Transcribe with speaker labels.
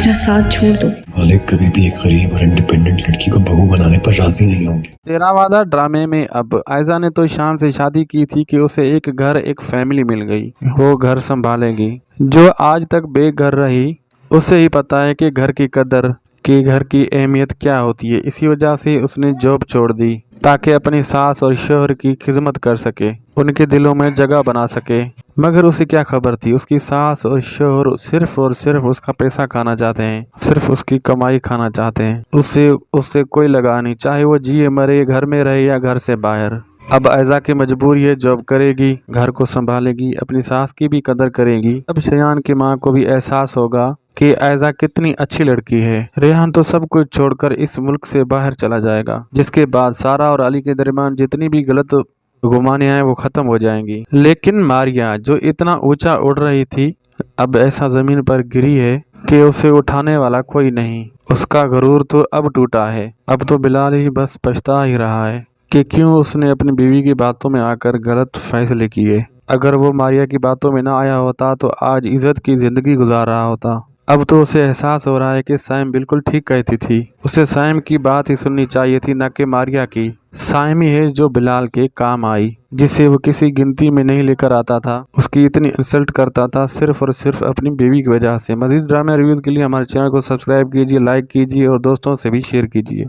Speaker 1: मेरा साथ छोड़ दो।
Speaker 2: मालिक कभी भी एक गरीब और इंडिपेंडेंट लड़की को बहू बनाने पर राजी नहीं होंगे।
Speaker 3: तेरा वादा ड्रामे में अब आयजा ने तो शान से शादी की थी कि उसे एक घर एक फैमिली मिल गई, वो घर संभालेगी। जो आज तक बेघर रही उसे ही पता है कि घर की कदर कि घर की अहमियत क्या होती है। इसी वजह से उसने जॉब छोड़ दी ताकि अपनी सास और शौहर की खिदमत कर सके, उनके दिलों में जगह बना सके। मगर उसे क्या खबर थी, उसकी सास और शौहर सिर्फ और सिर्फ उसका पैसा खाना चाहते हैं, सिर्फ उसकी कमाई खाना चाहते हैं। उससे कोई लगा नहीं, चाहे वो जिए मरे, घर में रहे या घर से बाहर। अब आयजा की मजबूरी है, जॉब करेगी, घर को संभालेगी, अपनी सास की भी कदर करेगी। अब शयान की माँ को भी एहसास होगा कि आयजा कितनी अच्छी लड़की है। रेहान तो सब कुछ छोड़कर इस मुल्क से बाहर चला जाएगा, जिसके बाद सारा और अली के दरमियान जितनी भी गलत गुमानियां हैं वो खत्म हो जाएंगी। लेकिन मारिया जो इतना ऊंचा उड़ रही थी, अब ऐसा जमीन पर गिरी है कि उसे उठाने वाला कोई नहीं। उसका गरूर तो अब टूटा है। अब तो बिलाल ही बस पछता ही रहा है कि क्यों उसने अपनी बीवी की बातों में आकर गलत फैसले किए। अगर वो मारिया की बातों में ना आया होता तो आज इज्जत की जिंदगी गुजार रहा होता। अब तो उसे एहसास हो रहा है कि साइम बिल्कुल ठीक कहती थी, उसे साइम की बात ही सुननी चाहिए थी, न कि मारिया की। साइम ही है जो बिलाल के काम आई, जिसे वो किसी गिनती में नहीं लेकर आता था, उसकी इतनी इंसल्ट करता था सिर्फ और सिर्फ अपनी बीवी की वजह से। मज़ीद ड्रामा रिव्यू के लिए हमारे चैनल को सब्सक्राइब कीजिए, लाइक कीजिए और दोस्तों से भी शेयर कीजिए।